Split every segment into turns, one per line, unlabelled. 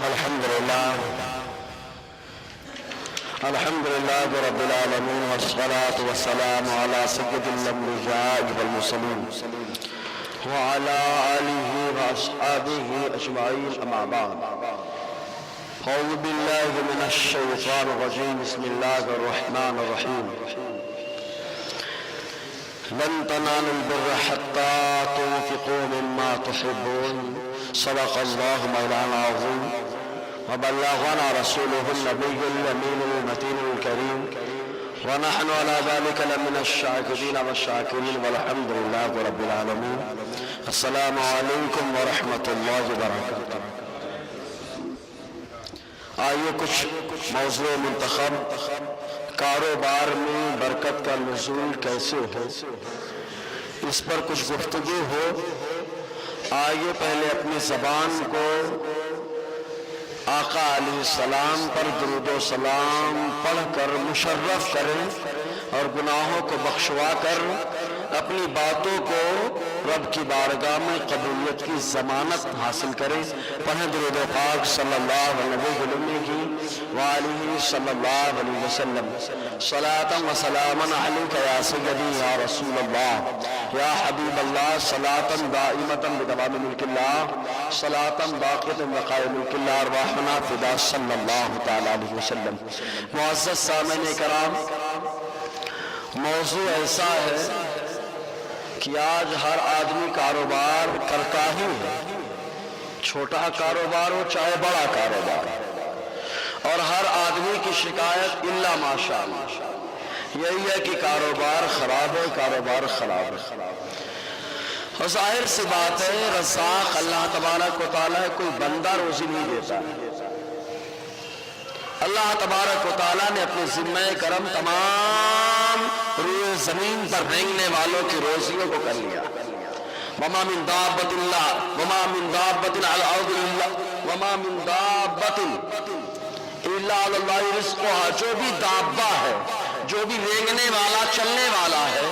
الحمد لله رب العالمين والصلاة والسلام على سيد الأنبياء والمرسلين وعلى آله وأصحابه أجمعين أما بعد. أعوذ بالله من الشيطان الرجيم. بسم الله الرحمن الرحيم. لن تنالوا البر حتى تنفقوا مما تحبون. صدق الله مولانا العظيم وبلغنا رسوله النبي الأمين المتين الكريم ونحن على ذلك لمن الشاكرين والشاكرين والحمد لله رب العالمين. السلام علیکم ورحمۃ اللہ وبرکاتہ. آئیے کچھ موضوع منتخب کاروبار میں برکت کا نزول کیسے ہو اس پر کچھ گفتگو ہو. آئیے پہلے اپنی زبان کو آقا علیہ السلام پر درود و سلام پڑھ کر مشرف کریں اور گناہوں کو بخشوا کر اپنی باتوں کو رب کی بارگاہ میں قبولیت کی ضمانت حاصل کریں. پڑھیں درود پاک صلی اللہ علیہ وسلم وآلہ صلی اللہ علیہ وسلم. صلاۃ و سلام علیک یا سیدی یا رسول اللہ یا حبیب اللہ. صلاۃ دائمۃ بدوام ملک اللہ. صلاۃ باقیۃ بقاء ملک اللہ. ارواحنا فدا صلی اللہ تعالی علیہ وسلم. معزز سامعین کرام، موضوع ایسا ہے کہ آج ہر آدمی کاروبار کرتا ہی ہے، چھوٹا کاروبار ہو چاہے بڑا کاروبار، اور ہر آدمی کی شکایت الا ماشاءاللہ یہی ہے کہ کاروبار خراب ہے، کاروبار خراب ہے. اور ظاہر سی بات ہے، رزاق اللہ تبارک و تعالیٰ کوئی بندہ روزی نہیں دیتا ہے. اللہ تبارک و تعالیٰ نے اپنے ذمہ کرم تمام روئے زمین پر رینگنے والوں کی روزیوں کو کر لیا. وما من دابۃ اللہ وما من دابۃ علی الارض وما من دابۃ الا علی اللہ رزقها. جو بھی دابہ ہے، جو بھی رینگنے والا چلنے والا ہے،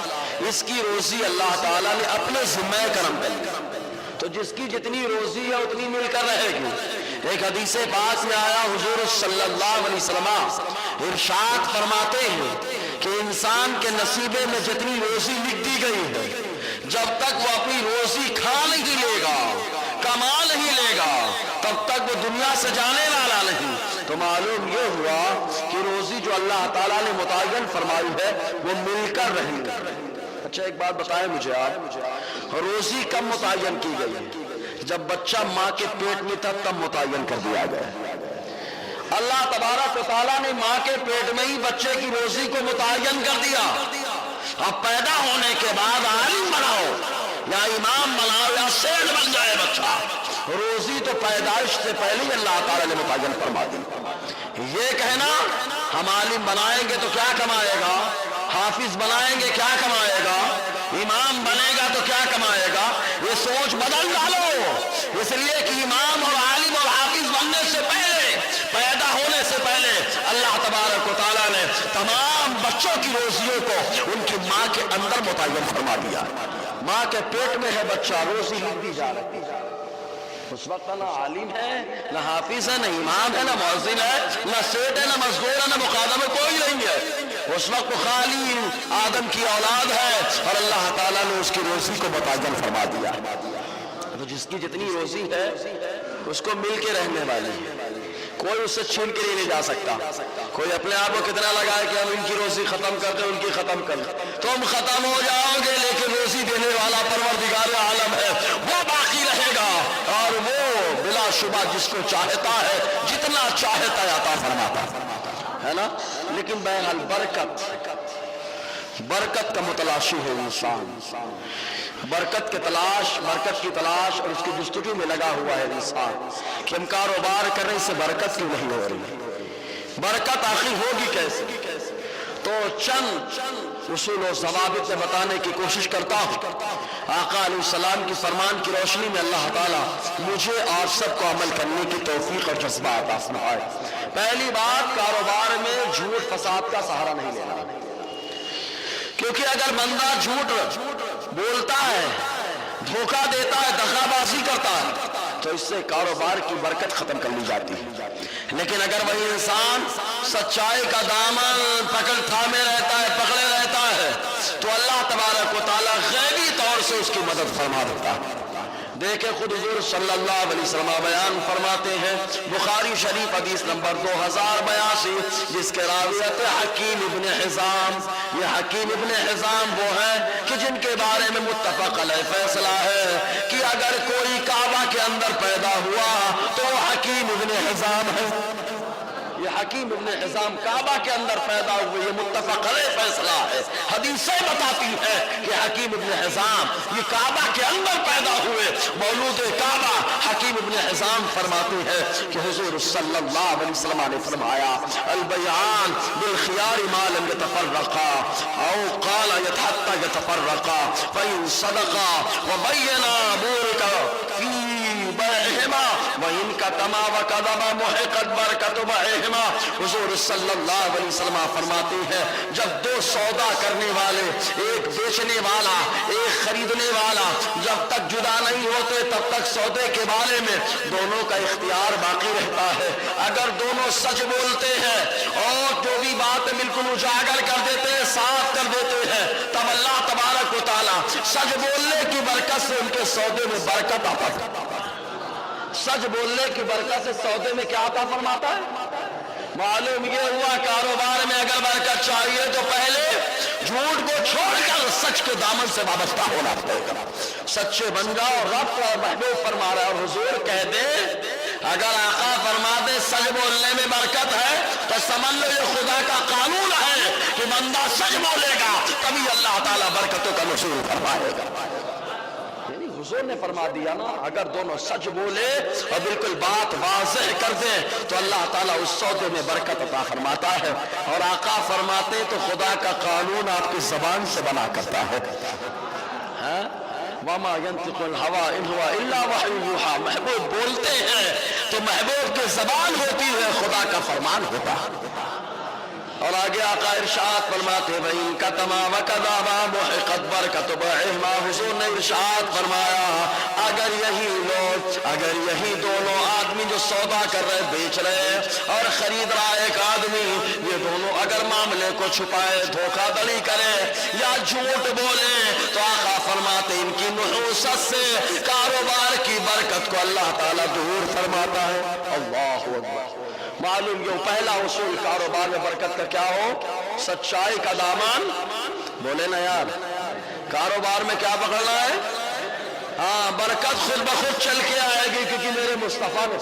اس کی روزی اللہ تعالیٰ نے اپنے ذمہ کرم کر لی. تو جس کی جتنی روزی ہے اتنی مل کر رہے گی. ایک حدیث پاک میں آیا، حضور صلی اللہ علیہ وسلم ارشاد فرماتے ہیں کہ انسان کے نصیبے میں جتنی روزی لکھ دی گئی ہے، جب تک وہ اپنی روزی کھا نہیں لے گا، کما نہیں لے گا، تب تک وہ دنیا سے جانے والا نہیں. تو معلوم یہ ہوا کہ روزی جو اللہ تعالیٰ نے متعین فرمائی ہے وہ مل کر رہی ہے. اچھا ایک بات بتائیں مجھے آپ، روزی کب متعین کی گئی؟ جب بچہ ماں کے پیٹ میں تھا تب متعین کر دیا گیا. اللہ تبارک و تعالیٰ نے ماں کے پیٹ میں ہی بچے کی روزی کو متعین کر دیا. اب پیدا ہونے کے بعد عالم بناؤ یا امام بناؤ یا سیٹ بن جائے بچہ، روزی تو پیدائش سے پہلے ہی اللہ تعالیٰ نے متعین فرما دی. یہ کہنا ہم عالم بنائیں گے تو کیا کمائے گا، حافظ بنائیں گے کیا کمائے گا، امام بنے گا تو کیا کمائے گا، یہ سوچ بدل ڈالو. اس لیے کہ امام اور عالم اور حافظ بننے سے پہلے، پیدا ہونے سے پہلے اللہ تبارک و تعالیٰ نے تمام بچوں کی روزیوں کو ان کی ماں کے اندر متعین فرما دیا. ماں کے پیٹ میں ہے بچہ، روزی لکھ دی جا رہی ہے. اس وقت نہ عالم ہے، نہ حافظ ہے، نہ امام ہے، نہ مؤذن ہے، نہ سیٹ ہے، نہ مزدور ہے، نہ مخادم ہے، کوئی نہیں ہے. اس وقت خالی آدم کی اولاد ہے اور اللہ تعالیٰ نے اس کی روزی کو متعین فرما دیا. تو جس کی جتنی روزی ہے اس کو مل کے رہنے والی ہے، کوئی اس سے چھین کے نہیں جا سکتا. کوئی اپنے آپ کو کتنا لگائے کہ ہم ان کی روزی ختم کر دیں، ان کی ختم کر دیں، تم ختم ہو جاؤ گے لیکن روزی دینے والا پروردگار عالم ہے وہ باقی رہے گا، اور وہ بلا شبہ جس کو چاہتا ہے جتنا چاہتا ہے عطا فرماتا ہے نا. لیکن بہرحال برکت کا متلاشی ہے انسان. برکت کی تلاش اور اس کی جستجو میں لگا ہوا ہے انسان کہ ہم کاروبار کرنے سے برکت کیوں نہیں ہو رہی، برکت آخر ہوگی کیسے. تو چند اصول و ضوابط میں بتانے کی کوشش کرتا ہوں. آقا علیہ السلام کی فرمان کی روشنی میں اللہ تعالیٰ مجھے اور سب کو عمل کرنے کی توفیق اور جذبہ عطا فرمائے. پہلی بات، کاروبار میں جھوٹ فساد کا سہارا نہیں لینا. کیونکہ اگر بندہ جھوٹ بولتا ہے، دھوکہ دیتا ہے، دغا بازی کرتا ہے، تو اس سے کاروبار کی برکت ختم کر لی جاتی ہے. لیکن اگر وہی انسان سچائی کا دامن تھامے رہتا ہے، پکڑے رہتا ہے، تو اللہ تبارک و تعالیٰ غیبی طور سے اس کی مدد فرما دیتا ہے. دیکھیں خود حضور صلی اللہ علیہ وسلم بیان فرماتے ہیں، بخاری شریف حدیث نمبر 2082، جس کے راویت حکیم ابن حزام. یہ حکیم ابن حزام وہ ہے کہ جن کے بارے میں متفق علیہ فیصلہ ہے کہ اگر کوئی کعبہ کے اندر پیدا ہوا تو وہ حکیم ابن حزام ہے. یہ حکیم ابن حزام کعبہ کے اندر پیدا ہوئے، یہ متفق علیہ فیصلہ ہے. حدیثیں بتاتی ہیں کہ حکیم ابن حزام یہ کعبہ کے اندر پیدا ہوئے. مولود کعبہ حکیم ابن حزام فرماتے ہیں کہ حضور صلی اللہ علیہ وسلم نے فرمایا، البیعان بالخیار ما لم يتفرقا او قال حتى يتفرقا فإن صدقا وبينا بورك في بيعهما وإن كتما وكذبا محقت بركة بيعهما. حضور صلی اللہ علیہ وسلم فرماتے ہیں جب دو سودا کرنے والے، ایک بیچنے والا ایک خریدنے والا، جب تک جدا نہیں ہوتے تب تک سودے کے بارے میں دونوں کا اختیار باقی رہتا ہے. اگر دونوں سچ بولتے ہیں اور جو بھی بات بالکل اجاگر کر دیتے ہیں، صاف کر دیتے ہیں، تب اللہ تبارک و تعالیٰ سچ بولنے کی برکت سے ان کے سودے میں برکت آتا ہے. سچ بولنے کی برکت سے سودے میں کیا عطا فرماتا ہے؟ معلوم یہ ہوا کاروبار میں اگر برکت چاہیے تو پہلے جھوٹ کو چھوڑ کر سچ کے دامن سے وابستہ ہونا پڑے گا. سچے بن جاؤ. رب اور محبوب فرما رہا ہے اور حضور کہہ دے، اگر آقا فرما دے سچ بولنے میں برکت ہے تو سمجھ لو یہ خدا کا قانون ہے کہ بندہ سچ بولے گا کبھی اللہ تعالیٰ برکتوں کا نزول فرمائے گا. حضور نے فرما دیا نا، اگر دونوں سچ بولے اور بالکل بات واضح کر دیں تو اللہ تعالیٰ اس سودے میں برکت عطا فرماتا ہے. اور آقا فرماتے تو خدا کا قانون آپ کی زبان سے بنا کرتا ہے. وَمَا يَنْطِقُ الْهَوَىٰ إِنْ هُوَ إِلَّا وَحْيٌ يُوحَىٰ. محبوب بولتے ہیں تو محبوب کی زبان ہوتی ہے، خدا کا فرمان ہوتا ہے. اور آگے آقا ارشاد فرماتے وَإِن كَتَمَا وَكَذَبَا مُحِقَتْ بَرْكَتُ بَيْعِهِمَا. حضور نے ارشاد فرمایا اگر یہی لوگ، اگر یہی دونوں آدمی جو سودا کر رہے، بیچ رہے اور خرید رہا ایک آدمی، یہ دونوں اگر معاملے کو چھپائے، دھوکہ دڑی کرے یا جھوٹ بولے تو آقا فرماتے ان کی نحوست سے کاروبار کی برکت کو اللہ تعالیٰ دور فرماتا ہے. اللہ اکبر. معلوم یہ پہلا اصول کاروبار میں برکت کا کیا ہو؟ سچائی کا دامن. بولے نا یار، کاروبار میں کیا پکڑنا ہے؟ ہاں، برکت خود بخود چل کے آئے گی کیونکہ میرے مصطفیٰ نے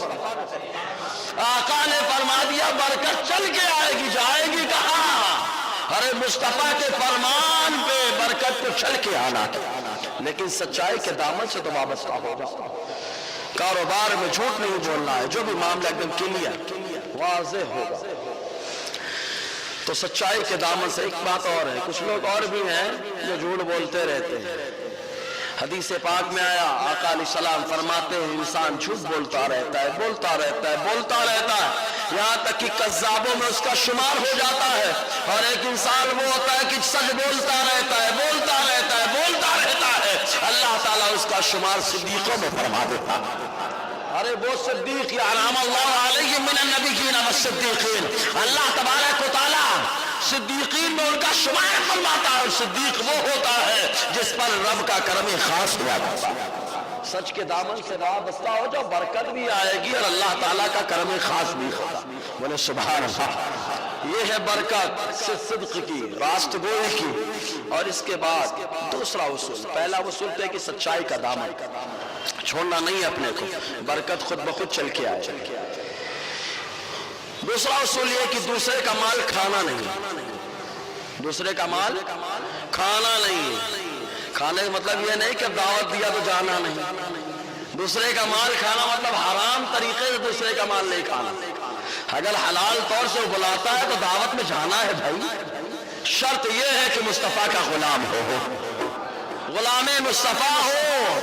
آقا نے فرما دیا برکت چل کے آئے گی. جائے گی کہاں؟ ارے مصطفیٰ کے فرمان پہ برکت کو چل کے آنا. لیکن سچائی کے دامن سے تو وابستہ ہو جاؤ. کاروبار میں جھوٹ نہیں بولنا ہے، جو بھی معاملہ ایک دم کلیئر واضح ہوگا. تو سچائی کے دامن سے. ایک بات اور ہے، کچھ لوگ اور بھی ہیں جو جھوٹ بولتے رہتے ہیں. حدیث پاک میں آیا، آقا علیہ السلام فرماتے ہیں انسان جھوٹ بولتا رہتا ہے، بولتا رہتا ہے، بولتا رہتا ہے، یہاں تک کہ کذابوں میں اس کا شمار ہو جاتا ہے. اور ایک انسان وہ ہوتا ہے کہ سچ بولتا رہتا ہے، بولتا رہتا ہے، بولتا رہتا ہے، اللہ تعالیٰ اس کا شمار صدیقوں میں فرما دیتا. ارے وہ صدیق انعم اللہ علیہم من النبیین والصدیقین، اللہ تبارک و تعالیٰ صدیقین میں ان کا شمار فرماتا ہے. اور صدیق وہ ہوتا ہے جس پر رب کا کرم خاص ہوا جاتا ہے. سچ کے دامن سے وابستہ ہو جاؤ، برکت بھی آئے گی اور اللہ تعالیٰ کا کرم خاص بھی ہوگا. بولے سبحان اللہ. یہ ہے برکت صدق کی، راست گوئی کی. اور اس کے بعد دوسرا اصول، پہلا اصول ہے کہ سچائی کا دامن چھوڑنا نہیں ہے اپنے کو، برکت خود بخود چل کے آئے. دوسرا اصول یہ کہ دوسرے کا مال کھانا نہیں. دوسرے کا مال کھانا نہیں. کھانے کا مطلب یہ نہیں کہ دعوت دیا تو جانا نہیں. دوسرے کا مال کھانا مطلب حرام طریقے سے دوسرے کا مال نہیں کھانا. اگر حلال طور سے بلاتا ہے تو دعوت میں جانا ہے بھائی. شرط یہ ہے کہ مصطفیٰ کا غلام ہو، غلام مصطفیٰ ہو.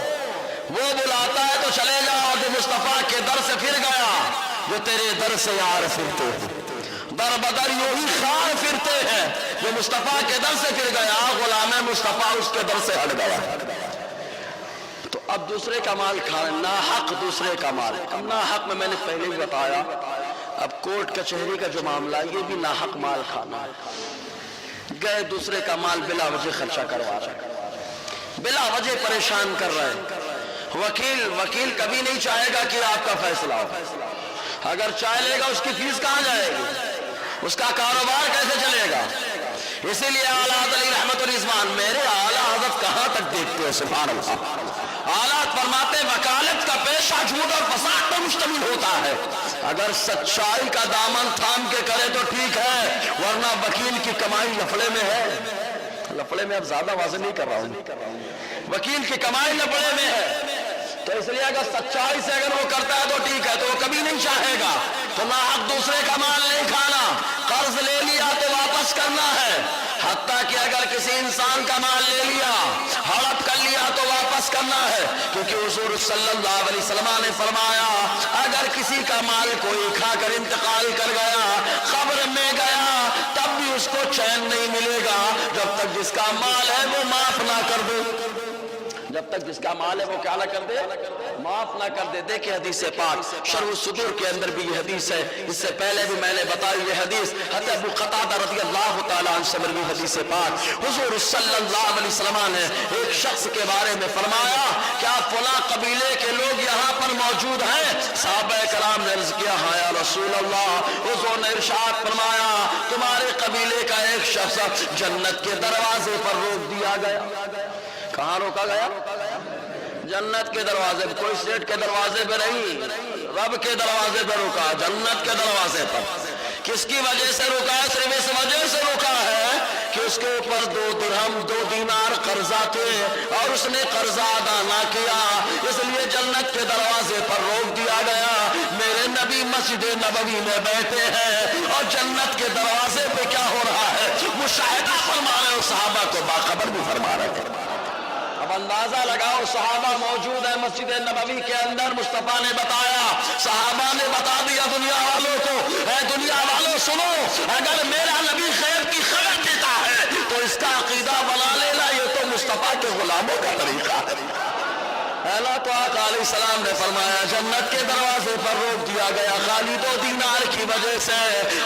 وہ بلاتا ہے تو چلے جاؤ، جو مصطفیٰ کے در سے پھر گیا، جو تیرے در سے یار پھرتے ہیں، در بدر یوں ہی خار پھرتے ہیں. جو مصطفیٰ کے در سے پھر گیا، غلام مصطفیٰ اس کے در سے ہٹ گیا. تو اب دوسرے کا مال کھانا، ناحق دوسرے کا مال، اب ناحق میں نے پہلے بھی بتایا، اب کورٹ کچہری کا جو معاملہ یہ بھی ناحق مال کھانا ہے، گئے دوسرے کا مال بلا وجہ خرچہ کروا رہے، بلا وجہ پریشان کر رہے، وکیل کبھی نہیں چاہے گا کہ آپ کا فیصلہ ہو، اگر چاہ لے گا اس کی فیس کہاں جائے گی، اس کا کاروبار کیسے چلے گا، اسی لیے اعلیٰ حضرت علی رحمت الرضوان، میرے اعلیٰ حضرت کہاں تک دیکھتے ہو، سبحان اللہ، اعلیٰ فرماتے وکالت کا پیشہ جھوٹ اور فساد پر مشتمل ہوتا ہے، اگر سچائی کا دامن تھام کے کرے تو ٹھیک ہے، ورنہ وکیل کی کمائی لفڑے میں ہے، لفڑے میں اب زیادہ واضح نہیں کر رہا ہوں، وکیل کی کمائی لفڑے میں ہے، تو اس لیے اگر سچائی سے اگر وہ کرتا ہے تو ٹھیک ہے، تو وہ کبھی نہیں چاہے گا، تو ناحق دوسرے کا مال نہیں کھانا، قرض لے لیا تو واپس کرنا ہے، حتیٰ کہ اگر کسی انسان کا مال لے لیا، ہڑپ کر لیا تو واپس کرنا ہے، کیونکہ حضور صلی اللہ علیہ وسلم نے فرمایا اگر کسی کا مال کوئی کھا کر انتقال کر گیا، قبر میں گیا، تب بھی اس کو چین نہیں ملے گا جب تک جس کا مال ہے وہ معاف نہ کر دے، جب تک جس کا مال ہے وہ کیا نہ کر دے، معاف نہ کر دے۔ دیکھیں حدیث پاک شرح الصدور کے اندر بھی یہ حدیث ہے، اس سے پہلے بھی میں نے بتائی یہ حدیث حضرت ابو قتادہ رضی اللہ تعالیٰ عنہ سے مروی حدیث پاک، حضور صلی اللہ علیہ وسلم نے ایک شخص کے بارے میں فرمایا کیا فلاں قبیلے کے لوگ یہاں پر موجود ہیں؟ صحابہ کرام نے عرض کیا ہاں یا رسول اللہ، حضور نے ارشاد فرمایا تمہارے قبیلے کا ایک شخص جنت کے دروازے پر روک دیا گیا۔ کہاں روکا گیا؟ جنت کے دروازے پر، کوئی سیٹ کے دروازے پہ نہیں، رب کے دروازے پہ روکا، جنت کے دروازے پر۔ کس کی وجہ سے روکا ہے؟ صرف اس وجہ سے روکا ہے کہ اس کے اوپر 2 درہم 2 دینار قرضہ تھے اور اس نے قرضہ ادا نہ کیا، اس لیے جنت کے دروازے پر روک دیا گیا۔ میرے نبی مسجد نبوی میں بیٹھے ہیں اور جنت کے دروازے پہ کیا ہو رہا ہے مشاہدہ فرما رہے، صحابہ کو باخبر بھی فرما رہے تھے۔ اب اندازہ لگاؤ صحابہ موجود ہیں مسجد نبوی کے اندر، مصطفیٰ نے بتایا، صحابہ نے بتا دیا دنیا والوں کو، اے دنیا والوں سنو، اگر میرا نبی خیر کی خبر دیتا ہے تو اس کا عقیدہ بنا لینا، یہ تو مصطفیٰ کے غلاموں کا طریقہ ہے۔ اللہ تو آقا علیہ السلام نے فرمایا جنت کے دروازے پر روک دیا گیا خالی 2 دینار کی وجہ سے،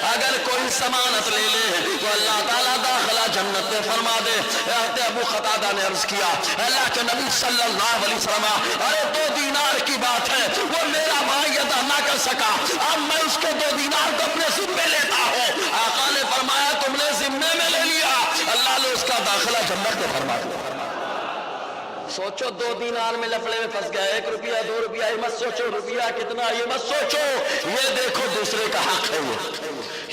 اگر کوئی ضمانت لے لے تو اللہ تعالیٰ داخلہ جنت میں فرما دے۔ حضرت ابو قتادہ نے عرض کیا اللہ کے نبی صلی اللہ علیہ وسلم، ارے 2 دینار کی بات ہے، وہ میرا بھائی ادا نہ کر سکا، اب میں اس کے 2 دینار کو اپنے ذمے لیتا ہوں۔ آقا نے فرمایا تم نے ذمے میں لے لیا، اللہ نے اس کا داخلہ جنت میں فرما دیا۔ سوچو 2 دینار میں لفڑے میں پھنس گیا، 1 روپیہ 2 روپیہ، یہ مت سوچو روپیہ کتنا، یہ مت سوچو، یہ دیکھو دوسرے کا حق ہے،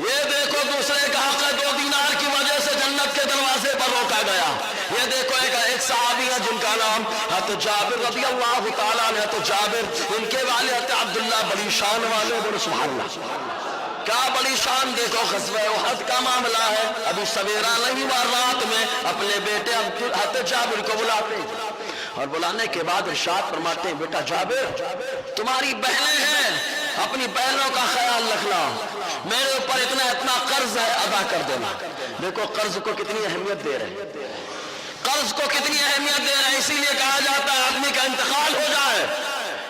یہ دیکھو دوسرے کا حق ہے۔ 2 دینار کی وجہ سے جنت کے دروازے پر روکا گیا۔ یہ دیکھو ایک صحابی ہے جن کا نام حضرت جابر رضی اللہ تعالیٰ عنہ، حضرت جابر، ان کے والد حضرت عبداللہ، بڑی شان والے، بڑے سبحان اللہ، کیا بڑی شان، دیکھو غزوہ احد کا معاملہ ہے، ابھی سویرا نہیں ہوا، رات میں اپنے بیٹے حضرت جابر کو بلاتے اور بلانے کے بعد ارشاد فرماتے ہیں بیٹا جابر تمہاری بہنیں ہیں، اپنی بہنوں کا خیال رکھنا، میرے اوپر اتنا قرض ہے ادا کر دینا۔ دیکھو قرض کو کتنی اہمیت دے رہے ہیں، قرض کو کتنی اہمیت دے رہے ہیں، اسی لیے کہا جاتا ہے آدمی کا انتقال ہو جائے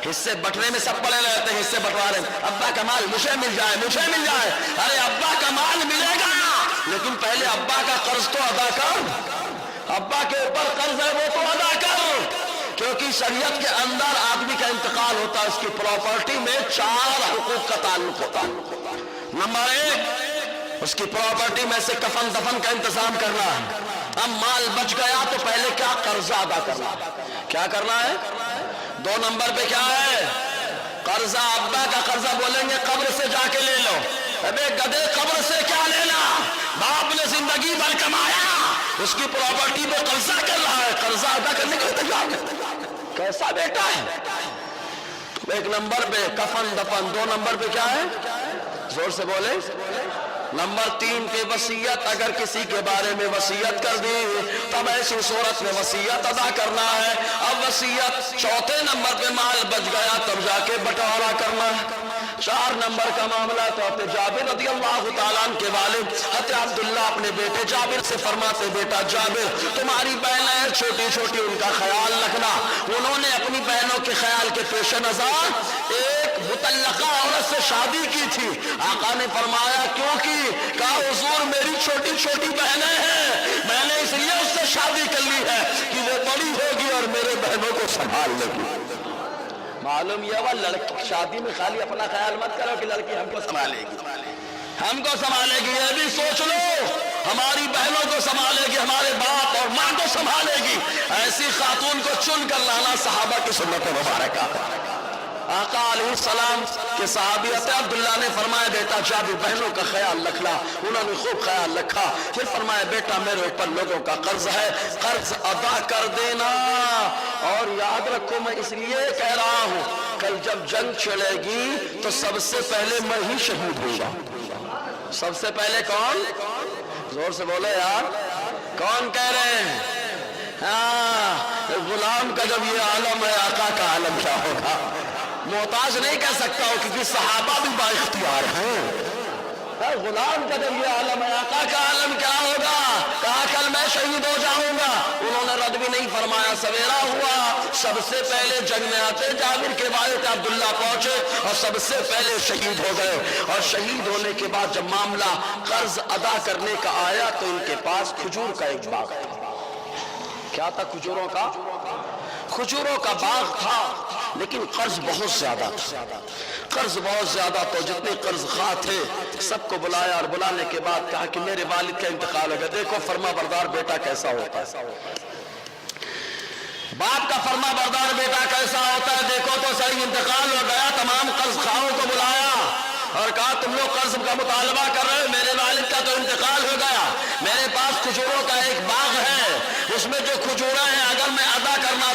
حصے بٹنے میں سب پڑے رہتے ہیں، حصے بٹوا رہے ہیں، ابا کا مال مجھے مل جائے، مجھے مل جائے، ارے ابا کا مال ملے گا لیکن پہلے ابا کا قرض تو ادا کر، ابا کے اوپر قرض ہے وہ تو ادا کر، کیونکہ شریعت کے اندر آدمی کا انتقال ہوتا ہے، اس کی پراپرٹی میں 4 حقوق کا تعلق ہوتا ہے۔ نمبر 1 اس کی پراپرٹی میں سے کفن دفن کا انتظام کرنا ہے، اب مال بچ گیا تو پہلے کیا قرضہ ادا کرنا ہے، کیا کرنا ہے؟ 2 نمبر پہ کیا ہے؟ قرضہ، ابا کا قرضہ بولیں گے قبر سے جا کے لے لو، ابے گدے قبر سے کیا لینا، باپ نے زندگی بھر کمایا، اس کی پراپرٹی پہ قرضہ کر رہا ہے، قرضہ ادا کرنے کا انتظام ہے، کیسا بیٹا ہے؟ 1 نمبر پہ کفن دفن، 2 نمبر پہ کیا ہے؟ زور سے بولے۔ نمبر 3 پہ وصیت، اگر کسی کے بارے میں وصیت کر دی تب ایسی صورت میں وصیت ادا کرنا ہے۔ اب وصیت 4 نمبر پہ مال بچ گیا تب جا کے بٹوارا کرنا ہے۔ 4 نمبر کا معاملہ تو حضرت جابر رضی اللہ تعالیٰ عنہ کے والد حضرت عبداللہ اپنے بیٹے جابر سے فرماتے بیٹا جابر تمہاری بہنیں چھوٹی چھوٹی ان کا خیال رکھنا. انہوں نے اپنی بہنوں کے خیال کے پیش نظر ایک مطلقہ عورت سے شادی کی تھی. آقا نے فرمایا کیوں کی؟ کہا حضور میری چھوٹی چھوٹی بہنیں ہیں, میں نے اس لیے اس سے شادی کر لی ہے کہ وہ بڑی ہوگی اور میرے بہنوں کو سنبھال لے گی. معلوم یہ ہوا لڑکی شادی میں خالی اپنا خیال مت کرو کہ لڑکی ہم کو سنبھالے گی, ہم کو سنبھالے گی. یہ بھی سوچ لو ہماری بہنوں کو سنبھالے گی, ہمارے باپ اور ماں کو سنبھالے گی. ایسی خاتون کو چن کر لانا صحابہ کی سنت مبارکہ. آقا علیہ السلام کے صحابی حضرت عبداللہ نے فرمایا بیٹا جابر بہنوں کا خیال رکھنا. انہوں نے خوب خیال رکھا. پھر فرمایا بیٹا میرے اوپر لوگوں کا قرض ہے, قرض ادا کر دینا. اور یاد رکھو میں اس لیے کہہ رہا ہوں کل جب جنگ چھڑے گی تو سب سے پہلے میں ہی شہید ہوں گا. سب سے پہلے کون؟ زور سے بولے یار, کون کہہ رہے ہیں؟ ہاں غلام کا جب یہ عالم ہے آقا کا عالم کیا ہوگا. محتاج نہیں کہہ سکتا ہو کیونکہ صحابہ بھی با اختیار ہیں. غلام کا جب یہ عالم ہے آقا کا عالم کیا ہوگا. کہا کل میں شہید ہو جاؤں گا. انہوں نے رد بھی نہیں فرمایا. سویرا ہوا, سب سے پہلے جنگ میں آتے جابر کے والد عبداللہ پہنچے اور سب سے پہلے شہید ہو گئے. اور شہید ہونے کے بعد جب معاملہ قرض ادا کرنے کا آیا تو ان کے پاس کھجور کا ایک باغ تھا. کیا تھا؟ کھجوروں کا, کھجوروں کا باغ تھا. لیکن قرض بہت زیادہ تھا. قرض بہت زیادہ تو جتنے قرض خواہ تھے سب کو بلایا اور بلانے کے بعد کہا کہ میرے والد کا انتقال ہو گیا. دیکھو فرما بردار بیٹا کیسا ہوتا ہے, باپ کا فرما بردار بیٹا کیسا ہوتا ہے. دیکھو تو صحیح انتقال ہو گیا. تمام قرض خواہوں کو بلایا اور کہا تم لوگ قرض کا مطالبہ کر رہے ہو, میرے والد کا تو انتقال ہو گیا. میرے پاس کھجوروں کا ایک باغ ہے, اس میں جو کھجوریں ہیں اگر میں ادا کرنا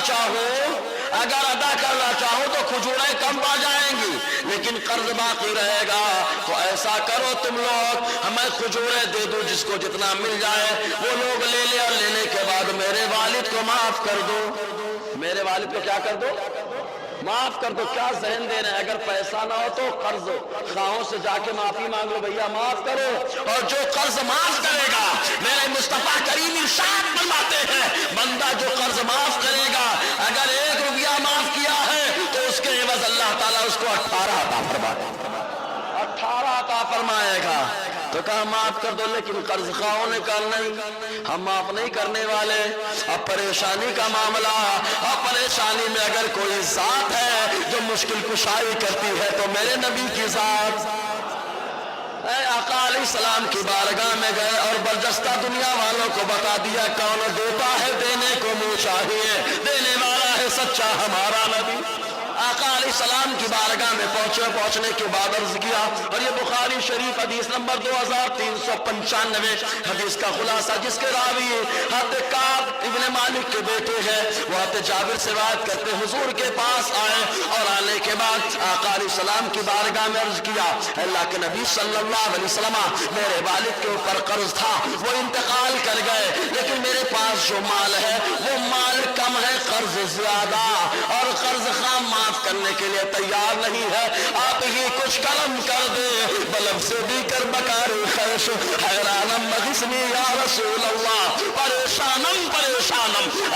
چاہوں تو کھجوریں کم پا جائیں گی لیکن قرض باقی رہے گا. تو ایسا کرو تم لوگ ہمیں کھجوریں دے دو, جس کو جتنا مل جائے وہ لوگ لے لے, اور لینے کے بعد میرے والد کو معاف کر دو. میرے والد کو کیا کر دو؟ معاف کر دو. کیا ذہن دے رہے ہیں؟ اگر پیسہ نہ ہو تو قرض خواہوں سے جا کے معافی مانگ لو, بھیا معاف کرو. اور جو قرض معاف کرے گا, میرے مصطفیٰ کریم ارشاد فرماتے ہیں بندہ جو قرض معاف کرے گا, اگر 1 روپیہ معاف کیا ہے تو اس کے عوض اللہ تعالیٰ اس کو 18 عطا فرمائے گا. 18 عطا فرمائے گا. تو کہا معاف کر دو, لیکن قرض خواہوں نے کہا نہیں ہم معاف نہیں کرنے والے. اب پریشانی کا معاملہ, اب پریشانی میں اگر کوئی ذات ہے جو مشکل کشائی کرتی ہے تو میرے نبی کی ذات. اے آقا علیہ السلام کی بارگاہ میں گئے اور برجستہ دنیا والوں کو بتا دیا کون دیتا ہے, دینے کو منہ چاہیے, دینے والا ہے سچا ہمارا نبی. آقا علیہ السلام کی بارگاہ میں پہنچنے کے بعد عرض کیا, اور یہ بخاری شریف حدیث نمبر 2395 حدیث کا خلاصہ, جس کے راوی حضرت کعب ابن مالک کے بیٹے ہیں, وہ حضرت جابر سے روایت کرتے حضور کے پاس آئے اور آنے کے بعد آقا علیہ السلام کی بارگاہ میں عرض کیا اللہ کے نبی صلی اللہ علیہ وسلم میرے والد کے اوپر قرض تھا, وہ انتقال کر گئے, لیکن میرے پاس جو مال ہے وہ مال کم ہے, قرض زیادہ, اور قرض خواہ معاف کرنے کے لیے تیار نہیں ہے. آپ ہی کچھ کرم کر دے, بلب سے بھی کر بکاری خیش حیرانم اغثنی یا رسول اللہ, پریشانم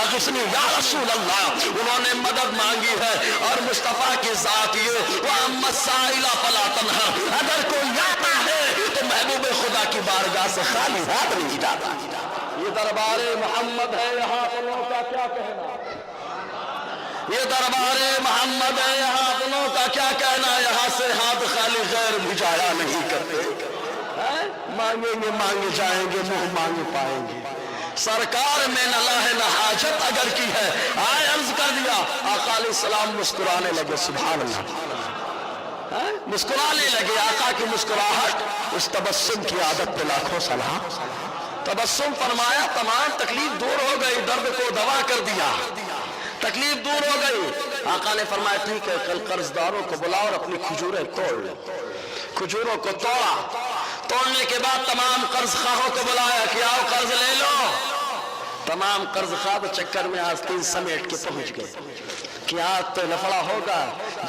اغثنی یا رسول اللہ. انہوں نے مدد مانگی ہے اور مصطفیٰ کی ذات یہ وَأَمَّا السَّائِلَ فَلَا تَنْهَرْ, اگر کوئی آتا ہے تو محبوب خدا کی بارگاہ سے خالی ہاتھ نہیں جاتا. یہ دربار محمد ہے, یہاں اپنوں کا کیا کہنا. یہ دربار محمد ہے, یہاں اپنوں کا کیا کہنا. یہاں سے ہاتھ خالی غیر بھجایا نہیں کرتے. مانگیں گے مانگے جائیں گے, منہ مانگے پائیں گے. سرکار میں نہ لاہ نہ حاجت اگر کی ہے, آئے عرض کر دیا. آقا علیہ السلام مسکرانے لگے, سبحان اللہ, مسکرانے لگے. آقا کی مسکراہٹ, اس تبسم کی عادت پہ لاکھوں سلام. تبسم فرمایا, تمام تکلیف دور ہو گئی, درد کو دوا کر دیا, تکلیف دور ہو گئی. آقا نے فرمایا ٹھیک ہے, کل قرض داروں کو بلاؤ اور اپنی کھجوریں توڑ لو. کھجوروں کو توڑا, توڑنے کے بعد تمام قرض خواہوں کو بلایا کہ آؤ قرض لے لو. تمام قرض خواہ چکر میں آستین سمیٹ کے پہنچ گئے کہ آج تو لفڑا ہوگا,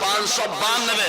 592,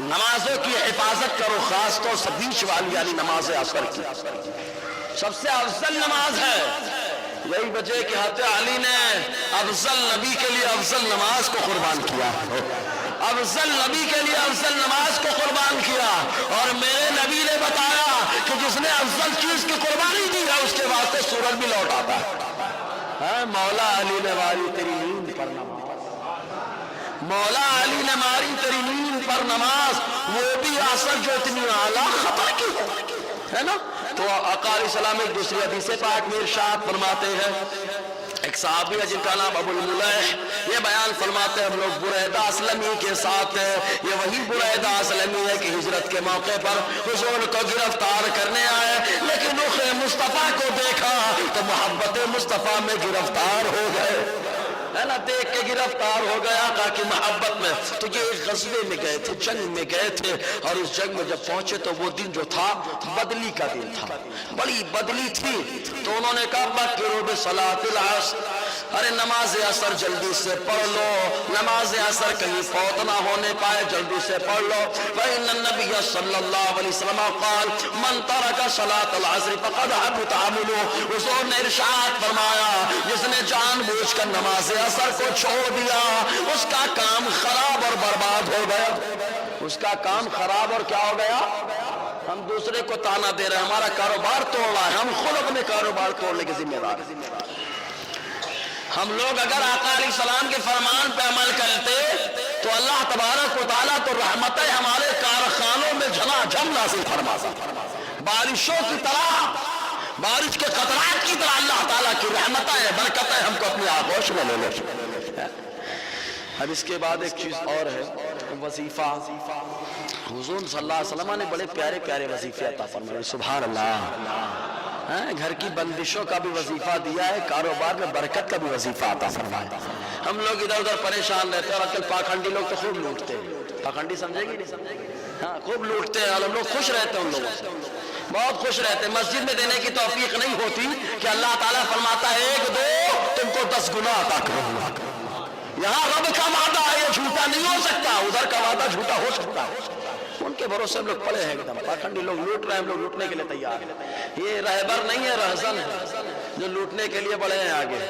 نمازوں کی حفاظت کرو، خاص طور سے بیچ والی یعنی نماز عصر کی سب سے افضل نماز ہے۔ یہی وجہ کہ حضرت علی نے افضل نبی کے لیے افضل نماز کو قربان کیا، افضل نبی کے لیے افضل نماز کو قربان کیا، اور میرے نبی نے بتایا کہ جس نے افضل چیز کی قربانی دی ہے اس کے واسطے سورج بھی لوٹ آتا ہے۔ مولا علی نے ماری تیری نیند پر نماز، مولا علی نے ماری تیری نیند پر نماز، وہ بھی عصر جو اتنی اعلیٰ خطر کی ہے نا۔ تو آقا علیہ السلام ایک دوسری حدیث پاک میں ارشاد فرماتے ہیں، ایک صحابی ہے جن کا نام ابو الملیح، یہ بیان فرماتے ہیں ہم لوگ بریدہ اسلمی کے ساتھ ہیں، یہ وہی بریدہ اسلمی ہے کہ ہجرت کے موقع پر حضور کو گرفتار کرنے آئے، لیکن رخ مصطفیٰ کو دیکھا تو محبت مصطفیٰ میں گرفتار ہو گئے، ہے نا، دیکھ کے گرفتار ہو گیا آقا کی محبت میں۔ تو یہ ایک غزوے میں گئے تھے، جنگ میں گئے تھے، اور اس جنگ میں جب پہنچے تو وہ دن جو تھا بدلی کا دن تھا، بڑی بدلی تھی۔ تو انہوں نے کہا بکروا بصلاۃ العصر، ارے نماز عصر جلدی سے پڑھ لو، نماز عصر کہیں فوت نہ ہونے پائے، جلدی سے پڑھ لو۔ فإن النبي صلی اللہ علیہ وسلم قال من ترک صلاۃ العصر فقد حبط عمله، حضور نے ارشاد فرمایا جس نے جان بوجھ کر نماز عصر کو چھوڑ دیا اس کا کام خراب اور برباد ہو گیا، اس کا کام خراب اور کیا ہو گیا۔ ہم دوسرے کو تانا دے رہے ہیں، ہمارا کاروبار توڑ رہا ہے، ہم خود اپنے کاروبار توڑنے کے ذمہ دار ہیں۔ ہم لوگ اگر آقا علیہ السلام کے فرمان پہ عمل کرتے تو اللہ تبارک و تعالیٰ تو رحمتیں ہمارے کارخانوں میں جھما جھم نازل فرماتا، بارشوں کی طرح، بارش کے قطرات کی طرح اللہ تعالیٰ کی رحمتیں برکتیں ہم کو اپنی آغوش میں لے لے۔ اب اس کے بعد ایک چیز اور ہے، وظیفہ۔ حضور صلی اللہ علیہ وسلم نے بڑے پیارے پیارے وظیفے عطا فرمائے، سبحان اللہ۔ گھر کی بندشوں کا بھی وظیفہ دیا ہے، کاروبار میں برکت کا بھی وظیفہ عطا فرمایا۔ ہم لوگ ادھر ادھر پریشان رہتے ہیں، اور آج کل پاکھنڈی لوگ تو خوب لوٹتے ہیں، پاکھنڈی سمجھے گی نہیں سمجھے گی، ہاں خوب لوٹتے ہیں، اور ہم لوگ خوش رہتے ہیں ان لوگوں سے، بہت خوش رہتے ہیں۔ مسجد میں دینے کی توفیق نہیں ہوتی کہ اللہ تعالیٰ فرماتا ہے ایک دو تم کو 10 گنا عطا کروں گا۔ یہاں رب کا وعدہ ہے، یہ جھوٹا نہیں ہو سکتا، ادھر کا وعدہ جھوٹا ہو سکتا ہے۔ ان کے بھروسے ہم لوگ پڑے ہیں، ایک دم پاکھنڈی لوگ لوٹ رہے ہیں، ہم لوگ لوٹنے کے لیے تیار ہیں۔ یہ رہبر نہیں ہے، رہزن ہے جو لوٹنے کے لیے بڑے ہیں آگے۔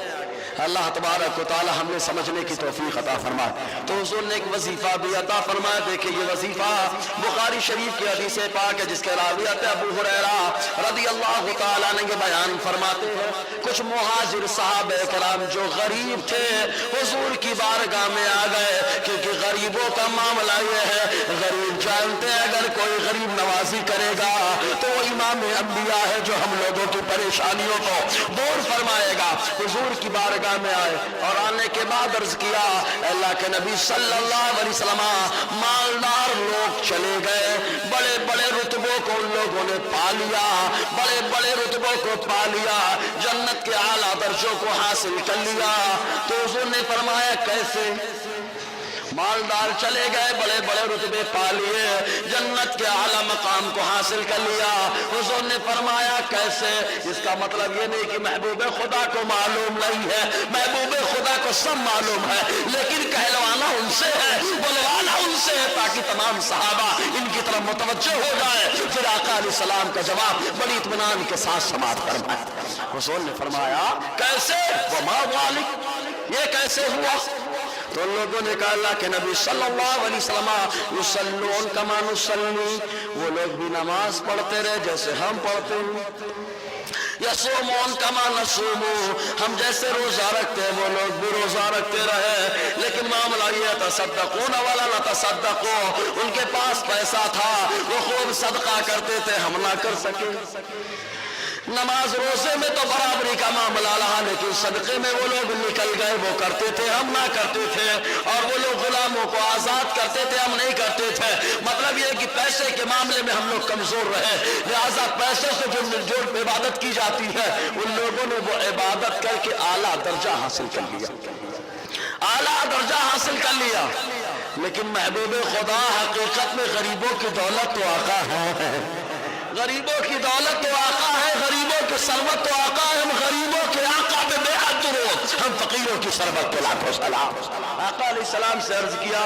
اللہ تبارک و تعالی ہم نے سمجھنے کی توفیق عطا فرمائے۔ تو حضور نے ایک وظیفہ بھی عطا فرمایا، دیکھیں یہ وظیفہ بخاری شریف کی حدیث پاک ہے جس کے راویت ابو ہریرہ رضی اللہ تعالیٰ نے یہ بیان فرماتے ہیں، کچھ مہاجر صحابہ کرام جو غریب تھے حضور کی بارگاہ میں آ گئے، کیونکہ غریبوں کا معاملہ یہ ہے، غریب جانتے ہیں اگر کوئی غریب نوازی کرے گا تو وہ امام انبیاء ہے جو ہم لوگوں کی پریشانیوں کو دور فرمائے گا۔ حضور کی بارگاہ میں آئے اور آنے کے بعد عرض کیا اللہ کے نبی صلی اللہ علیہ وسلم، مالدار لوگ چلے گئے، بڑے بڑے رتبوں کو ان لوگوں نے پا لیا، بڑے بڑے رتبوں کو پا لیا، جنت کے اعلیٰ درجوں کو حاصل کر لیا۔ تو حضور نے فرمایا کیسے؟ مالدار چلے گئے، بڑے بڑے رتبے پا لیے، جنت کے اعلیٰ مقام کو حاصل کر لیا۔ حضور نے فرمایا کیسے؟ اس کا مطلب یہ نہیں کہ محبوب خدا کو معلوم نہیں ہے، محبوب خدا کو سب معلوم ہے، لیکن کہلوانا ان سے ہے، بلوانا ان سے ہے، تاکہ تمام صحابہ ان کی طرف متوجہ ہو جائے۔ پھر آقا علیہ السلام کا جواب بڑی اطمینان کے ساتھ سماعت فرمایا۔ حضور نے فرمایا کیسے؟ وما ذالک، یہ کیسے ہوا؟ تو لوگوں نے کہا اللہ کے نبی صلی اللہ علیہ وسلم یصلون کما نصلی، وہ لوگ بھی نماز پڑھتے رہے جیسے ہم پڑھتے ہیں، یصومون کما نصوم، ہم جیسے روزہ رکھتے ہیں وہ لوگ بھی روزہ رکھتے رہے، لیکن معاملہ یہ تصدقون ولا نتصدقوا، ان کے پاس پیسہ تھا وہ خوب صدقہ کرتے تھے، ہم نہ کر سکے۔ نماز روزے میں تو برابری کا معاملہ رہا، لیکن صدقے میں وہ لوگ نکل گئے، وہ کرتے تھے ہم نہ کرتے تھے، اور وہ لوگ غلاموں کو آزاد کرتے تھے ہم نہیں کرتے تھے۔ مطلب یہ کہ پیسے کے معاملے میں ہم لوگ کمزور رہے، لہذا پیسے سے جو عبادت کی جاتی ہے ان لوگوں نے وہ عبادت کر کے اعلیٰ درجہ حاصل کر لیا، اعلیٰ درجہ حاصل کر لیا۔ لیکن محبوب خدا حقیقت میں غریبوں کی دولت تو آقا ہے، غریبوں کی دولت تو آقا ہے، غریبوں کی ثروت تو آقا ہے، ہم غریبوں کے آقا پہ بے حد درود، ہم فقیروں کی ثروت پہ لاکھوں سلام۔ آقا علیہ السلام سے عرض کیا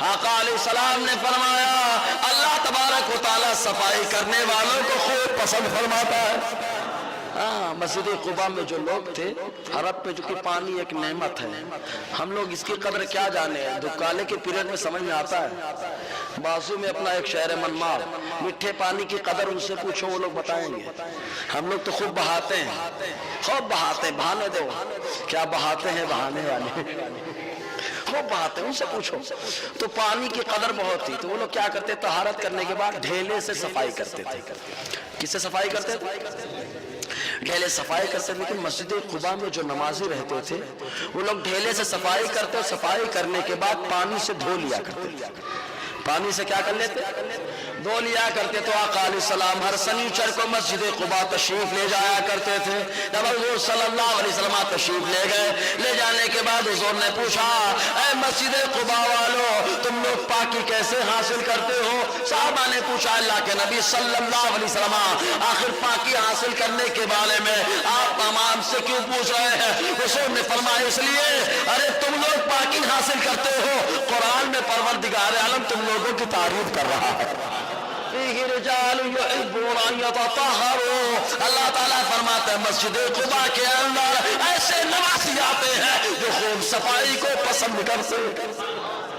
آقا علیہ السلام نے فرمایا اللہ تبارک و تعالی صفائی کرنے والوں کو خوب پسند فرماتا ہے۔ ہاں، مسجد قباء میں جو لوگ تھے، عرب پہ جو کہ پانی ایک نعمت ہے، ہم لوگ اس کی قدر کیا جانے ہیں، دکالے کے پیریڈ میں سمجھ میں آتا ہے۔ بازو میں اپنا ایک شہر منمار، میٹھے پانی کی قدر ان سے پوچھو، وہ لوگ بتائیں گے۔ ہم لوگ تو خوب بہاتے ہیں، خوب بہاتے ہیں، بہانے دو، کیا بہاتے ہیں بہانے والے، خوب بہاتے ہیں، ان سے پوچھو۔ تو پانی کی قدر بہت تھی، تو وہ لوگ کیا کرتے، طہارت کرنے کے بعد ڈھیلے سے صفائی کرتے تھے۔ کس سے صفائی کرتے تھے؟ ڈھیلے صفائی کرتے، لیکن مسجد قباء میں جو نمازی رہتے تھے وہ لوگ ڈھیلے سے صفائی کرتے، صفائی کرنے کے بعد پانی سے دھو لیا کرتے، پانی سے کیا کر لیتے، دھو لیا کرتے۔ تو آقا علیہ السلام ہر سنیچر کو مسجد قباء تشریف لے جایا کرتے تھے۔ جب حضور صلی اللہ علیہ وسلم تشریف لے گئے، لے جانے کے بعد حضور نے پوچھا اے مسجد قباء والو، تم لوگ پاکی کیسے حاصل کرتے ہو؟ صحابہ نے پوچھا اللہ کے نبی صلی اللہ علیہ وسلم آخر پاکی حاصل کرنے کے بارے میں آپ امام سے کیوں پوچھ رہے ہیں؟ حضور نے فرمایا اس لیے ارے تم لوگ پاکی حاصل کرتے ہو، قرآن میں پروردگار عالم تم لوگوں کی تعریف کر رہا ہے، رجال یحبون ان یتطہروا۔ اللہ تعالیٰ فرماتا ہے مسجد قباء کے اندر ایسے نمازی آتے ہیں جو خوب صفائی کو پسند کرتے ہیں۔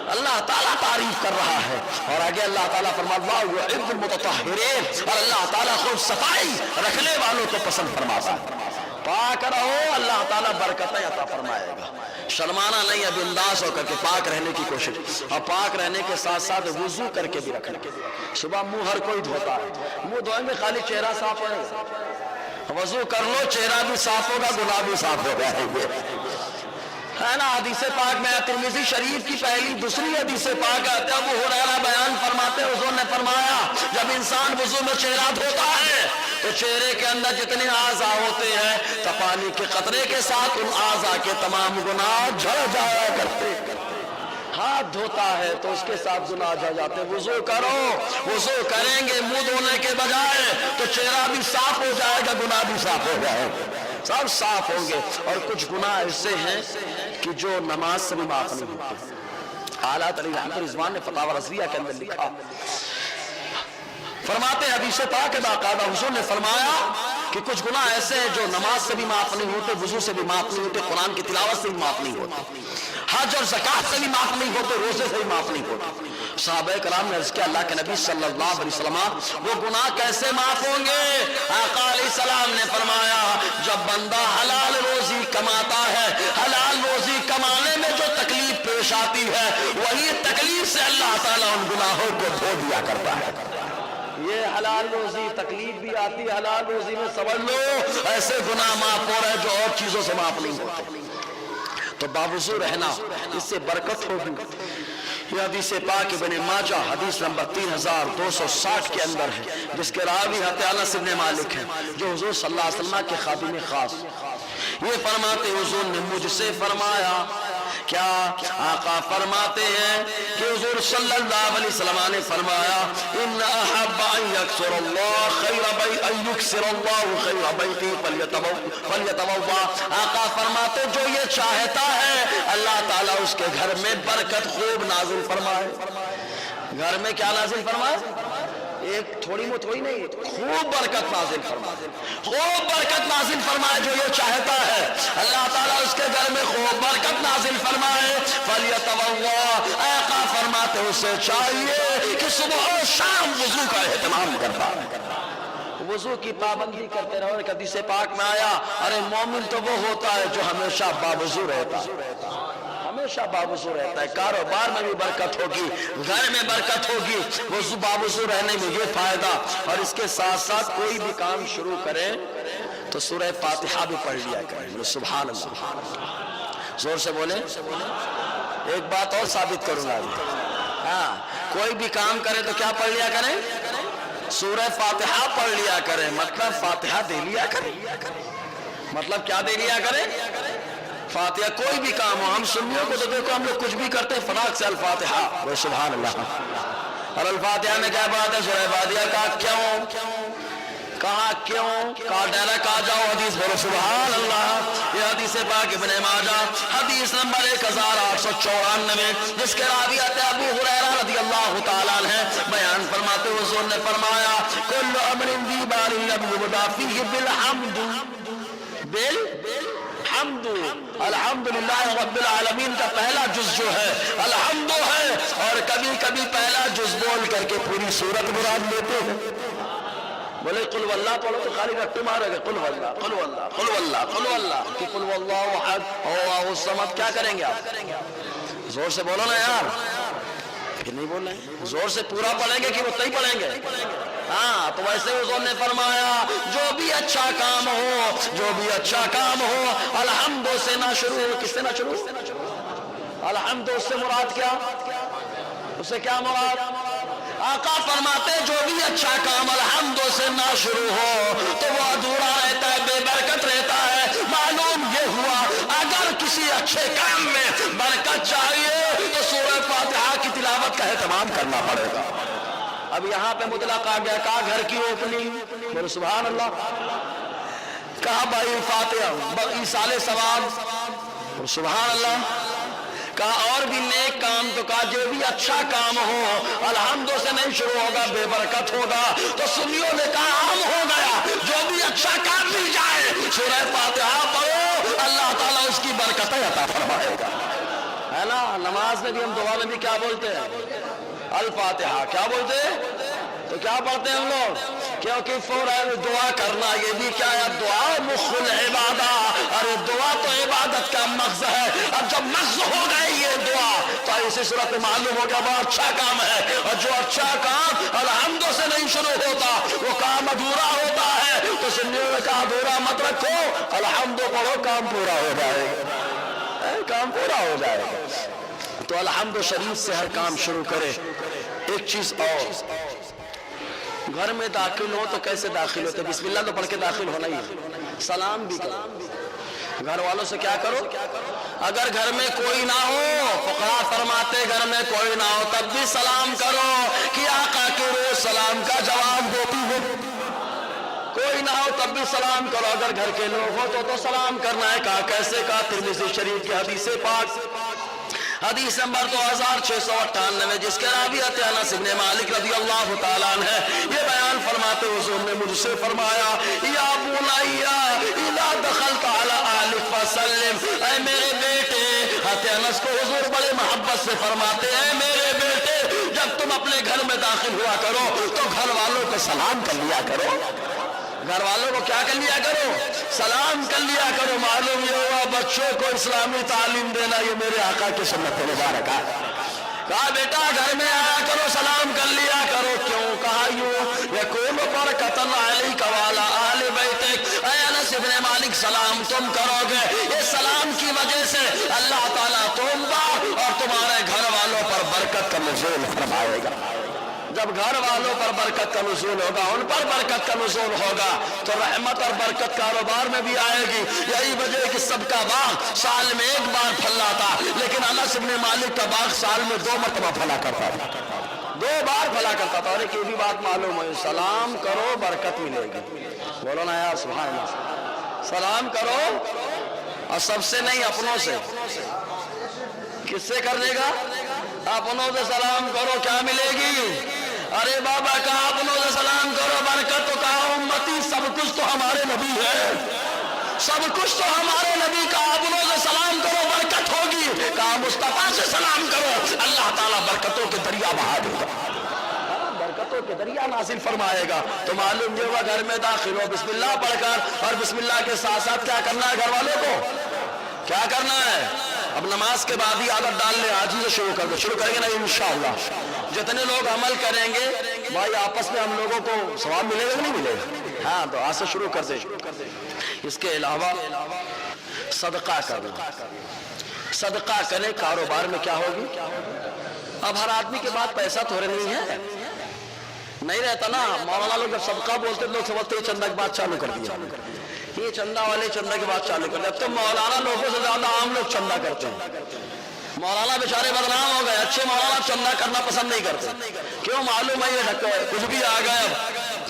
اللہ تعالیٰ تعریف کر رہا ہے، اور آگے اللہ تعالیٰ فرماتا ہے اللہ یحب المتطہرین، اور اللہ تعالیٰ خوب صفائی رکھنے والوں کو پسند فرماتا ہے۔ پاک رہو، اللہ تعالیٰ برکتیں عطا فرمائے گا۔ شرمانا نہیں ہے، بنداس ہو کر کے پاک رہنے کی کوشش، اور پاک رہنے کے ساتھ ساتھ وضو کر کے بھی رکھنا۔ صبح منہ ہر کوئی دھوتا ہے، منہ دھوئیں گے خالی چہرہ صاف ہوئے گا، وضو کر لو چہرہ بھی صاف ہوگا، گناہ بھی صاف ہو جائیں گے، ہے نا۔ حدیث پاک میں ترمذی شریف کی پہلی دوسری حدیث پاک آتے ہیں، ابو ہریرہ بیان فرماتے ہیں حضور نے فرمایا جب انسان وضو میں چہرہ دھوتا ہے تو چہرے کے اندر جتنے اعضاء ہوتے ہیں تو پانی کے قطرے کے ساتھ ان اعضاء کے تمام گناہ جھڑ جایا کرتے ہیں۔ ہاتھ دھوتا ہے تو اس کے ساتھ گناہ جھڑ جاتے ہیں۔ وضو کرو، وضو کریں گے منہ دھونے کے بجائے تو چہرہ بھی صاف ہو جائے گا، گناہ بھی صاف ہو جائے گا، سب صاف ہوں گے۔ اور کچھ گناہ ایسے ہیں کہ جو نماز سے بھی معاف نہیں ہوتے۔ اعلیٰ علی رحمت رضوان نے فتاوی رضویہ کے اندر لکھا، فرماتے ہیں حدیث پاک باقاعدہ حضور نے فرمایا کہ کچھ گناہ ایسے ہیں جو نماز سے بھی معاف نہیں ہوتے، وضو سے بھی معاف نہیں ہوتے، قرآن کی تلاوت سے بھی معاف نہیں ہوتے، حج اور زکوٰۃ سے بھی معاف نہیں ہوتے، روزے سے بھی معاف نہیں ہوتے۔ صحابہ کرام نے عرض کیا اللہ کے نبی صلی اللہ علیہ وسلم وہ گناہ کیسے معاف ہوں گے؟ آقا علیہ السلام نے فرمایا جب بندہ حلال روزی کماتا ہے، حلال روزی کمانے میں جو تکلیف پیش آتی ہے وہی تکلیف سے اللہ تعالیٰ ان گناہوں کو دھو دیا کرتا ہے۔ یہ حلال روزی تکلیف بھی آتی ہے، حلال روزی میں سمجھ لو ایسے گناہ معاف ہو رہے جو اور چیزوں سے معاف نہیں ہوتے۔ تو باوضو رہنا اس سے برکت ہوگی۔ یہ حدیث پاک ابن ماجہ حدیث نمبر 3260 کے اندر ہے، جس کے راوی حضرت انس بن مالک ہیں جو حضور صلی اللہ علیہ وسلم کے خادم خاص۔ یہ فرماتے حضور نے مجھ سے فرمایا، کیا آقا فرماتے ہیں کہ حضور صلی اللہ علیہ وسلم نے فرمایا ان احب ان یکثر اللہ خیر بیتی فلیتبوأ۔ آقا فرماتے جو یہ چاہتا ہے اللہ تعالیٰ اس کے گھر میں برکت خوب نازل فرمائے۔ گھر میں کیا نازل فرمائے؟ ایک تھوڑی تھوڑی نہیں، خوب برکت نازل فرمائے، خوب برکت نازل فرمائے۔ جو یہ چاہتا ہے اللہ تعالیٰ اس کے گھر میں خوب برکت نازل فرمائے۔ فَلْيَتَوَضَّأْ، آقا فرماتے اسے چاہیے کہ صبح اور شام وضو کا اہتمام کرتا ہے، وضو کی پابندی کرتے رہو۔ ایک حدیث پاک میں آیا ارے مومن تو وہ ہوتا ہے جو ہمیشہ باوضو رہتا ہے، ہمیشہ باوضو رہتا ہے۔ کاروبار میں بھی برکت ہوگی، گھر میں برکت ہوگی، وضو باوضو رہنے میں یہ فائدہ۔ اور اس کے ساتھ ساتھ کوئی بھی کام شروع کریں تو سورہ فاتحہ بھی پڑھ لیا کریں۔ سبحان اللہ، زور سے بولیں۔ ایک بات اور ثابت کروں گا، ہاں کوئی بھی کام کرے تو کیا پڑھ لیا کریں؟ سورہ فاتحہ پڑھ لیا کریں۔ مطلب فاتحہ دے لیا کریں، مطلب کیا دے لیا کریں؟ فاتحہ کوئی بھی کام ہو۔ ہم سنیوں کو تو دیکھو ہم لوگ کچھ بھی کرتے ہیں فراق سے الفاتحہ، وہ سبحان اللہ۔ اور الفاتحہ میں کیا بات ہے؟ سورہ فاتحہ کا کیوں؟ کہا کیوں؟ کہا ڈائریکٹ آ جاؤ حدیث بولو سبحان اللہ. یہ حدیث پاک ابن ماجہ حدیث نمبر 1894 جس کے راوی ابو ہریرہ رضی اللہ تعالیٰ عنہ بیان فرماتے ہوئے حضور نے فرمایا کل امر ذی بال یبدا فیہ بالحمد. بالحمد الحمدللہ رب العالمین کا پہلا جز جو ہے الحمد ہے، اور کبھی کبھی پہلا جز بول کر کے پوری سورت مراد لیتے ہیں. بولے قل واللہ پڑھو تو خالی رٹے مارے گا قل واللہ قل واللہ قل واللہ قل واللہ کہ قل واللہ احد اللہ الصمد. کیا کریں گے آپ؟ زور سے بولو نا یار. پھر نہیں بول رہے، زور سے پورا پڑھیں گے کہ اتنا ہی پڑھیں گے؟ ہاں تو ویسے حضور نے فرمایا جو بھی اچھا کام ہو، جو بھی اچھا کام ہو الحمد سے نہ شروع ہو. کس سے نہ شروع؟ الحمد. اس سے مراد کیا؟ اس سے کیا مراد؟ آقا فرماتے جو بھی اچھا کام الحمد سے نہ شروع ہو تو وہ ادھورا رہتا ہے، بے برکت رہتا ہے. معلوم یہ ہوا اگر کسی اچھے کام میں برکت چاہیے تو سورہ فاتحہ کی تلاوت کا اہتمام کرنا پڑے گا. اب یہاں پہ مطلق آ گیا، کہا گھر کی اوپننگ بولو سبحان اللہ، کہا بھائی فاتحہ ایصال ثواب سبحان اللہ، کہا اور بھی نیک کام، تو کہا جو بھی اچھا کام ہو الحمد سے نہیں شروع ہوگا بے برکت ہوگا. تو سنیوں نے کہا عام ہو گیا، جو بھی اچھا کام مل جائے سورہ فاتحہ پڑھو اللہ تعالیٰ اس کی برکتیں عطا فرمائے گا. ہے نا؟ نماز میں بھی ہم دعا میں بھی کیا بولتے ہیں؟ الفاتحہ. کیا بولتے ہیں؟ تو کیا پڑھتے ہیں ہم لوگ؟ کیونکہ فوراً دعا کرنا یہ بھی کیا ہے؟ دعا مخ العبادہ. ارے دعا تو عبادت کا مغز ہے. اب جب مغز ہو گئی یہ دعا تو اسی صورت میں معلوم ہو گیا بہت اچھا کام ہے. اور جو اچھا کام الحمد سے نہیں شروع ہوتا وہ کام ادھورا ہوتا ہے. تو سنیوں نے کہا ادھورا مت رکھو، الحمد پڑھو، کام پورا ہو جائے گا. کام پورا ہو جائے گا. تو الحمد شریف سے ہر کام شروع کرے. ایک چیز اور، گھر میں داخل ہو تو کیسے داخل ہوتے؟ بسم اللہ تو پڑھ کے داخل ہونا ہی ہے. سلام بھی کرو. گھر والوں سے کیا کرو؟ اگر گھر میں کوئی نہ ہو، فقہا فرماتے گھر میں کوئی نہ ہو تب بھی سلام کرو کہ آقا کے روز سلام کا جواب دیتی ہو. کوئی نہ ہو تب بھی سلام کرو. اگر گھر کے لوگ ہو تو سلام کرنا ہے. کہا کیسے؟ کہا ترمذی شریف کی حدیث پاک حدیث نمبر 2698 جس کے راوی انس بن مالک رضی اللہ تعالیٰ عنہ یہ بیان فرماتے حضور نے مجھ سے فرمایا یا بنی اذا دخلت علی اہلک فسلم. اے میرے بیٹے، انس کو حضور بڑے محبت سے فرماتے ہیں میرے بیٹے جب تم اپنے گھر میں داخل ہوا کرو تو گھر والوں کو سلام کر لیا کرو. گھر والوں کو کیا کر لیا کرو؟ سلام کر لیا کرو. معلوم یہ ہوا بچوں کو اسلامی تعلیم دینا یہ میرے آقا کی سنت مبارکہ ہے. کہا بیٹا گھر میں آیا کرو سلام کر لیا کرو. کیوں؟ کہا یوں یکون برکۃ علیک وعلی آل بیتک. اے انس بن مالک سلام تم کرو گے، یہ سلام کی وجہ سے اللہ تعالیٰ تم پر اور تمہارے گھر والوں پر برکت کا نزول فرمائے گا. جب گھر والوں پر برکت کا نزول ہوگا، ان پر برکت کا نزول ہوگا تو رحمت اور برکت کاروبار میں بھی آئے گی. یہی وجہ کہ سب کا باغ سال میں ایک بار پھلا تھا، لیکن انس بن مالک کا باغ سال میں 2 مرتبہ پھلا کرتا تھا. 2 بار پھلا کرتا تھا. اور ایک یہ بھی بات معلوم ہوئی، سلام کرو برکت ملے گی. بولو نا یار سبحان اللہ. سلام کرو اور سب سے نہیں اپنوں سے. کس سے کرنے گا؟ اپنوں سے سلام کرو. کیا ملے گی؟ ارے بابا کہا اپنوں سے سلام کرو برکت. تو کہا امتی سب کچھ تو ہمارے نبی ہے، سب کچھ تو ہمارے نبی کا. اپنوں سے سلام کرو برکت ہوگی. کہا مصطفیٰ سے سلام کرو اللہ تعالیٰ برکتوں کے دریا بہا دے گا، برکتوں کے دریا نازل فرمائے گا. تو معلوم یہ ہوا گھر میں داخل ہو بسم اللہ پڑھ کر، اور بسم اللہ کے ساتھ ساتھ کیا کرنا ہے؟ گھر والوں کو کیا کرنا ہے؟ اب نماز کے بعد ہی عادت ڈال لیں، آج ہی سے شروع کر دو. شروع کریں گے نا انشاءاللہ. جتنے لوگ عمل کریں گے بھائی آپس میں ہم لوگوں کو ثواب ملے گا کہ نہیں ملے گا؟ ہاں تو آج سے شروع کر دیں. اس کے علاوہ صدقہ کرنا. صدقہ کریں کاروبار میں کیا ہوگی؟ اب ہر آدمی کے پاس پیسہ تھوڑے نہیں ہے، نہیں رہتا نا. مولانا لوگ جب صدقہ بولتے لوگ سمجھتے ہیں چندہ کی بات چالو کر دیا، یہ چندہ والے چندہ کی بات چالو کر دیا. اب تو مولانا لوگوں سے زیادہ عام لوگ چندہ کرتے ہیں. مولانا بیچارے بدنام ہو گئے. اچھے مولانا چندہ کرنا پسند نہیں کرتے. کیوں؟ معلوم ہے یہ کچھ بھی آ گئے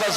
10